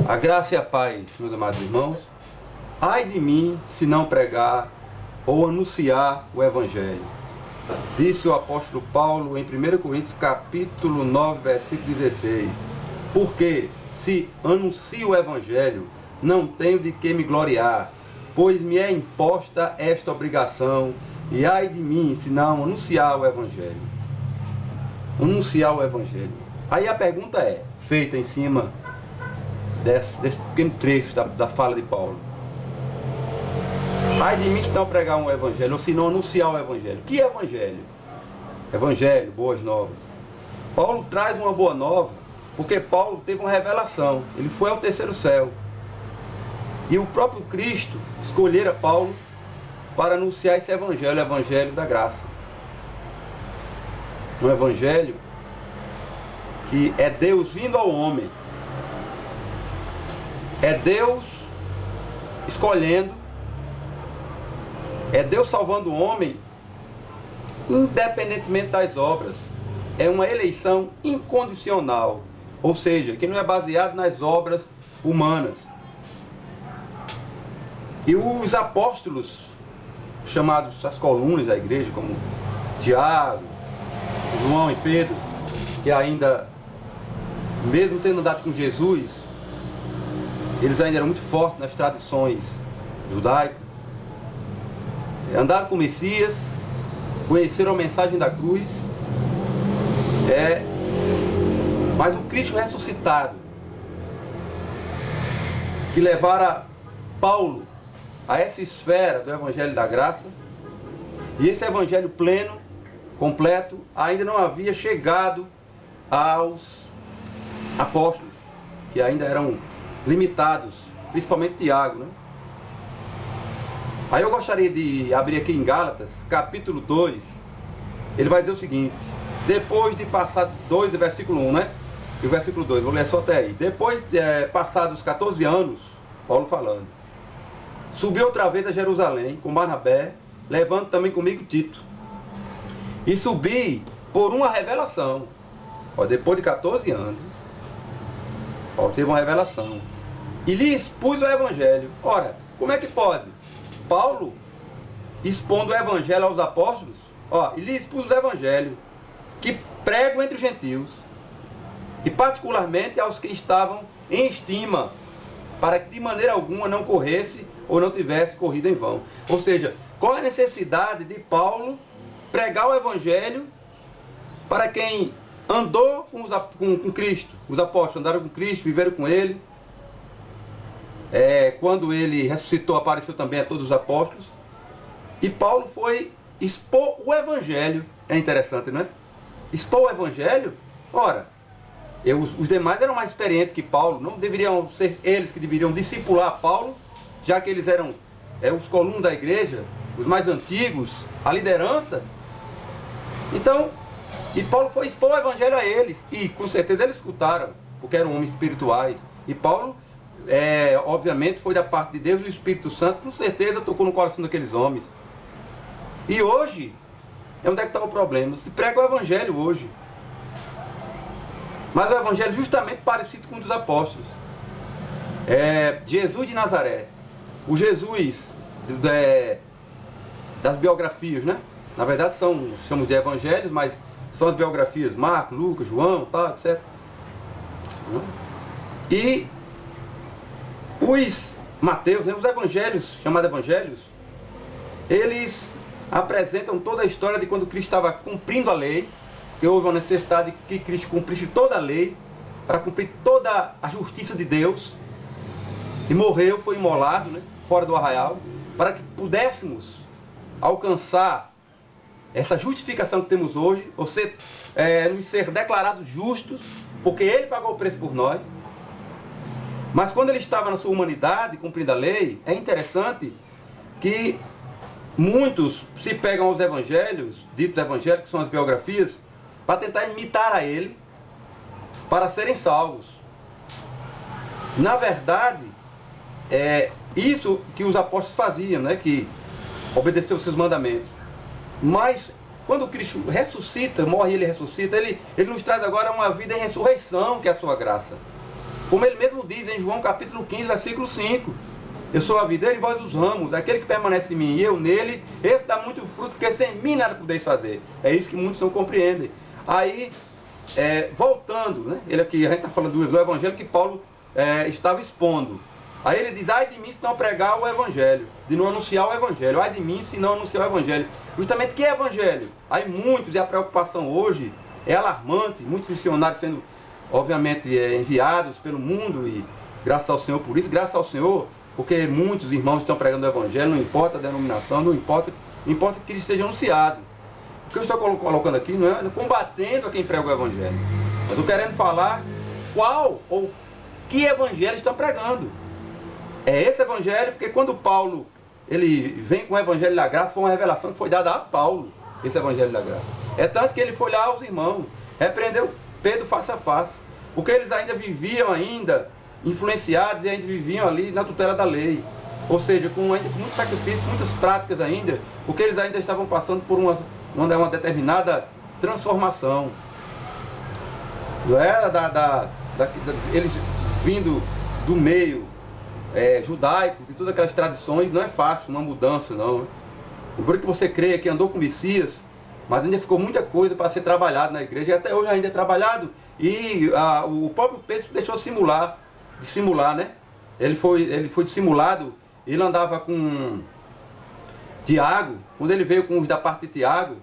A graça e a paz, meus amados irmãos. Ai de mim se não pregar ou anunciar o Evangelho. Disse o apóstolo Paulo em 1 Coríntios capítulo 9, versículo 16. Porque se anuncio o Evangelho, não tenho de que me gloriar, pois me é imposta esta obrigação, e ai de mim se não anunciar o Evangelho. Anunciar o Evangelho. Aí a pergunta é feita em cima desse pequeno trecho da fala de Paulo. Ai de mim se não pregar um Evangelho, ou se não anunciar o Evangelho. Que Evangelho? Evangelho, boas novas. Paulo traz uma boa nova, porque Paulo teve uma revelação. Ele foi ao terceiro céu. E o próprio Cristo escolhera Paulo para anunciar esse Evangelho, o Evangelho da graça. Um Evangelho que é Deus vindo ao homem. É Deus escolhendo. É Deus salvando o homem, independentemente das obras. É uma eleição incondicional. Ou seja, que não é baseado nas obras humanas. E os apóstolos, chamados as colunas da igreja, como Tiago, João e Pedro, que ainda, mesmo tendo andado com Jesus, eles ainda eram muito fortes nas tradições judaicas, andaram com o Messias, conheceram a mensagem da cruz, mas o Cristo ressuscitado, que levara Paulo a essa esfera do Evangelho da graça, e esse Evangelho pleno, completo, ainda não havia chegado aos apóstolos, que ainda eram limitados, principalmente Tiago, né? Aí eu gostaria de abrir aqui em Gálatas, capítulo 2, ele vai dizer o seguinte: depois de passar 2, versículo 1, né? E o versículo 2, vou ler só até aí. Depois de passados 14 anos, Paulo falando, subi outra vez a Jerusalém com Barnabé, levando também comigo Tito. E subi por uma revelação. Ó, depois de 14 anos, Paulo teve uma revelação. E lhe expus o Evangelho. Ora, como é que pode? Paulo expondo o Evangelho aos apóstolos, ó, e lhe expus o Evangelho, que prego entre os gentios, e particularmente aos que estavam em estima, para que de maneira alguma não corresse ou não tivesse corrido em vão. Ou seja, qual é a necessidade de Paulo pregar o Evangelho para quem andou com Cristo? Os apóstolos andaram com Cristo, viveram com Ele. Quando Ele ressuscitou, apareceu também a todos os apóstolos. E Paulo foi expor o Evangelho. É interessante, não é? Expor o Evangelho. Ora, os demais eram mais experientes que Paulo. Não deveriam ser eles que deveriam discipular Paulo, já que eles eram os colunos da igreja, os mais antigos, a liderança. Então, e Paulo foi expor o Evangelho a eles. E com certeza eles escutaram, porque eram homens espirituais. E Paulo, obviamente, foi da parte de Deus e do Espírito Santo, com certeza tocou no coração daqueles homens. E hoje, onde é que está o problema? Se prega o Evangelho hoje. Mas o Evangelho justamente parecido com o dos apóstolos. Jesus de Nazaré. O Jesus das biografias, né? Na verdade chamamos de evangelhos, mas são as biografias Marcos, Lucas, João, tal, etc. E os Mateus, né, os evangelhos, chamados evangelhos, eles apresentam toda a história de quando Cristo estava cumprindo a lei, que houve uma necessidade de que Cristo cumprisse toda a lei, para cumprir toda a justiça de Deus, e morreu, foi imolado, né, fora do arraial, para que pudéssemos alcançar essa justificação que temos hoje, ou seja, nos ser declarados justos, porque Ele pagou o preço por nós. Mas quando Ele estava na sua humanidade, cumprindo a lei, é interessante que muitos se pegam aos evangelhos, ditos evangelhos, que são as biografias, para tentar imitar a Ele, para serem salvos. Na verdade, isso que os apóstolos faziam, né, que obedeceu os seus mandamentos. Mas quando Cristo ressuscita, morre e Ele ressuscita, ele nos traz agora uma vida em ressurreição, que é a sua graça. Como ele mesmo diz em João capítulo 15, versículo 5. Eu sou a videira e vós os ramos. Aquele que permanece em mim e eu nele, esse dá muito fruto, porque sem mim nada podeis fazer. É isso que muitos não compreendem. Aí, voltando, né? Ele aqui, a gente está falando do evangelho que Paulo estava expondo. Aí ele diz, ai de mim se não pregar o evangelho, de não anunciar o evangelho. Ai de mim se não anunciar o evangelho. Justamente que é evangelho? Aí muitos, e a preocupação hoje é alarmante, muitos missionários sendo, obviamente, enviados pelo mundo, e graças ao Senhor por isso, graças ao Senhor, porque muitos irmãos estão pregando o evangelho, não importa a denominação, não importa que ele esteja anunciado. O que eu estou colocando aqui não é combatendo a quem prega o evangelho, mas estou querendo falar qual ou que evangelho estão pregando. É esse evangelho, porque quando Paulo ele vem com o evangelho da graça, foi uma revelação que foi dada a Paulo, esse evangelho da graça. É tanto que ele foi lá aos irmãos, repreendeu Pedro face a face, porque eles ainda viviam influenciados e ainda viviam ali na tutela da lei, ou seja, com muito sacrifício, muitas práticas ainda, porque eles ainda estavam passando por uma determinada transformação. Não é eles vindo do meio judaico, de todas aquelas tradições, não é fácil uma mudança, não. Por que você crê que andou com o Messias, mas ainda ficou muita coisa para ser trabalhado na igreja, e até hoje ainda é trabalhado, e o próprio Pedro se deixou dissimular, né? Ele foi dissimulado, ele andava com Tiago, quando ele veio com os da parte de Tiago,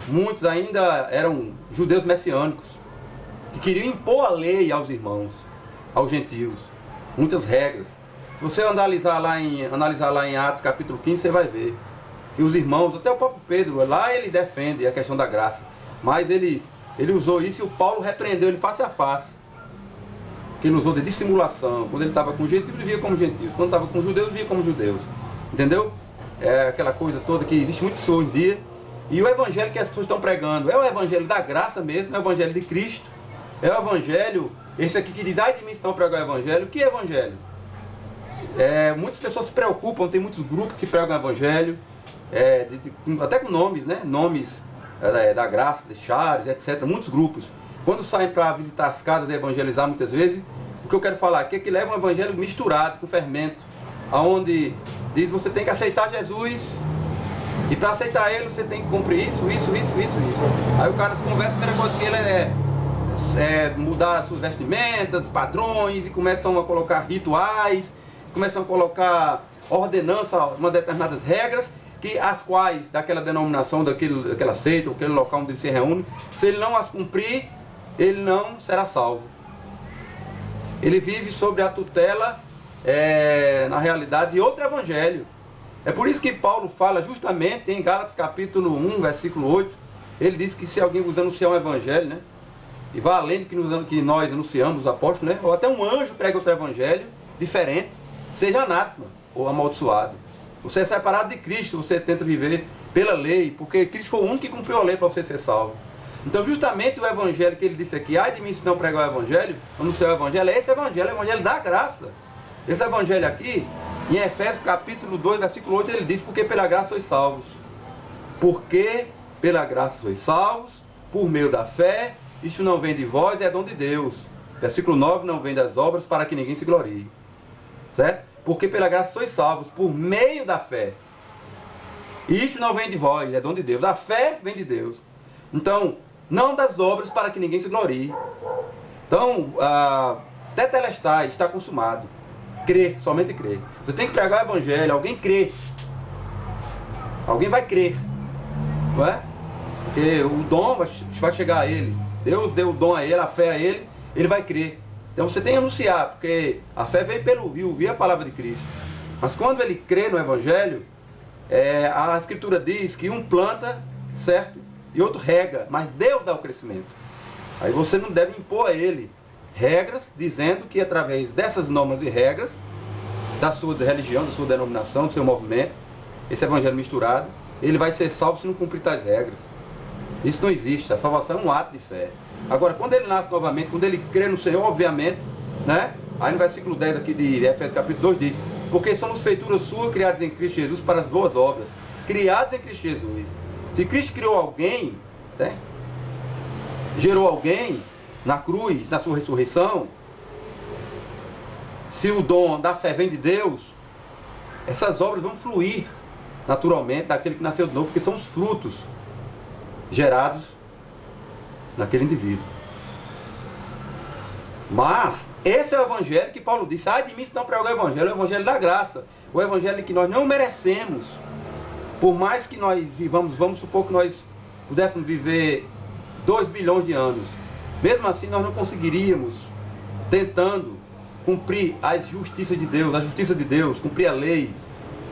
muitos ainda eram judeus messiânicos, que queriam impor a lei aos irmãos, aos gentios, muitas regras. Se você analisar lá em Atos capítulo 15, você vai ver que os irmãos, até o próprio Pedro, lá ele defende a questão da graça, mas ele usou isso e o Paulo repreendeu ele face a face, que ele usou de dissimulação. Quando ele estava com gentios, ele via como gentios, quando estava com judeus, via como judeus, entendeu? É aquela coisa toda que existe muito hoje em dia. E o evangelho que as pessoas estão pregando é o evangelho da graça mesmo, é o evangelho de Cristo, é o evangelho, esse aqui que diz, ai de mim se não pregar o evangelho. Que evangelho? Muitas pessoas se preocupam, tem muitos grupos que se pregam o evangelho, até com nomes, né? Nomes da graça, de Chares, etc. Muitos grupos. Quando saem para visitar as casas e evangelizar muitas vezes, o que eu quero falar aqui é que leva um evangelho misturado com fermento, aonde diz você tem que aceitar Jesus, e para aceitar ele você tem que cumprir isso. Aí o cara se converte, a primeira coisa que ele mudar suas vestimentas, padrões, e começam a colocar rituais, começam a colocar ordenança, uma determinadas regras, as quais daquela denominação, daquela seita, aquele local onde ele se reúne, se ele não as cumprir, ele não será salvo. Ele vive sobre a tutela, na realidade, de outro evangelho. É por isso que Paulo fala justamente em Gálatas capítulo 1, versículo 8, ele diz que se alguém vos anunciar um evangelho, né, e vá além do que nós anunciamos, os apóstolos, né, ou até um anjo prega outro evangelho diferente, seja anátema ou amaldiçoado. Você é separado de Cristo, você tenta viver pela lei, porque Cristo foi o único que cumpriu a lei para você ser salvo. Então justamente o evangelho que ele disse aqui, ai de mim se não pregar o evangelho, anunciar o evangelho, é esse evangelho, é o evangelho da graça. Esse evangelho aqui, em Efésios capítulo 2, versículo 8, ele diz, porque pela graça sois salvos. Porque pela graça sois salvos, por meio da fé, isto não vem de vós, é dom de Deus. Versículo 9, não vem das obras para que ninguém se glorie. Certo? Porque pela graça sois salvos, por meio da fé. Isto não vem de vós, é dom de Deus. A fé vem de Deus. Então, não das obras para que ninguém se glorie. Então, tetelestai, está consumado. Crer, somente crer. Você tem que pregar o evangelho, alguém crê. Alguém vai crer. Não é? Porque o dom vai chegar a ele. Deus deu o dom a ele, a fé a ele, ele vai crer. Então você tem que anunciar, porque a fé vem pelo ouvir a palavra de Cristo. Mas quando ele crê no evangelho, a escritura diz que um planta, certo? E outro rega, mas Deus dá o crescimento. Aí você não deve impor a ele regras, dizendo que através dessas normas e regras, da sua religião, da sua denominação, do seu movimento, esse evangelho misturado, ele vai ser salvo se não cumprir tais regras. Isso não existe, a salvação é um ato de fé. Agora, quando ele nasce novamente, quando ele crê no Senhor, obviamente, né? Aí no versículo 10 aqui de Efésios capítulo 2 diz, porque somos feituras suas, criadas em Cristo Jesus para as boas obras, criados em Cristo Jesus. Se Cristo criou alguém, né? Gerou alguém na cruz, na sua ressurreição, se o dom da fé vem de Deus, essas obras vão fluir naturalmente daquele que nasceu de novo, porque são os frutos gerados naquele indivíduo. Mas esse é o evangelho que Paulo disse: ai de mim se não pregar o evangelho da graça, o evangelho que nós não merecemos. Por mais que nós vivamos, vamos supor que nós pudéssemos viver 2 bilhões de anos, mesmo assim nós não conseguiríamos, tentando cumprir a justiça de Deus, cumprir a lei,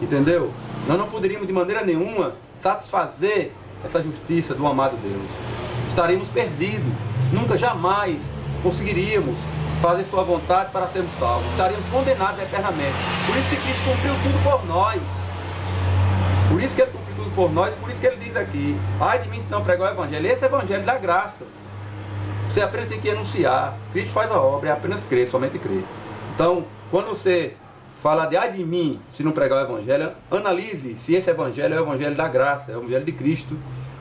entendeu? Nós não poderíamos de maneira nenhuma satisfazer essa justiça do amado Deus. Estaríamos perdidos, nunca, jamais conseguiríamos fazer sua vontade para sermos salvos. Estaríamos condenados eternamente. Por isso que Cristo cumpriu tudo por nós. Por isso que Ele cumpriu tudo por nós, por isso que Ele diz aqui: ai de mim se não pregar o evangelho. Esse é o evangelho da graça. Você apenas tem que anunciar. Cristo faz a obra, é apenas crer, somente crer. Então, quando você fala de ai de mim se não pregar o evangelho, analise se esse evangelho é o evangelho da graça, é o evangelho de Cristo,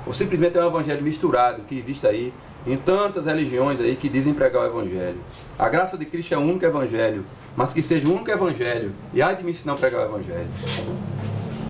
ou simplesmente é um evangelho misturado que existe aí em tantas religiões aí que dizem pregar o evangelho. A graça de Cristo é o único evangelho, mas que seja o único evangelho, e ai de mim se não pregar o evangelho.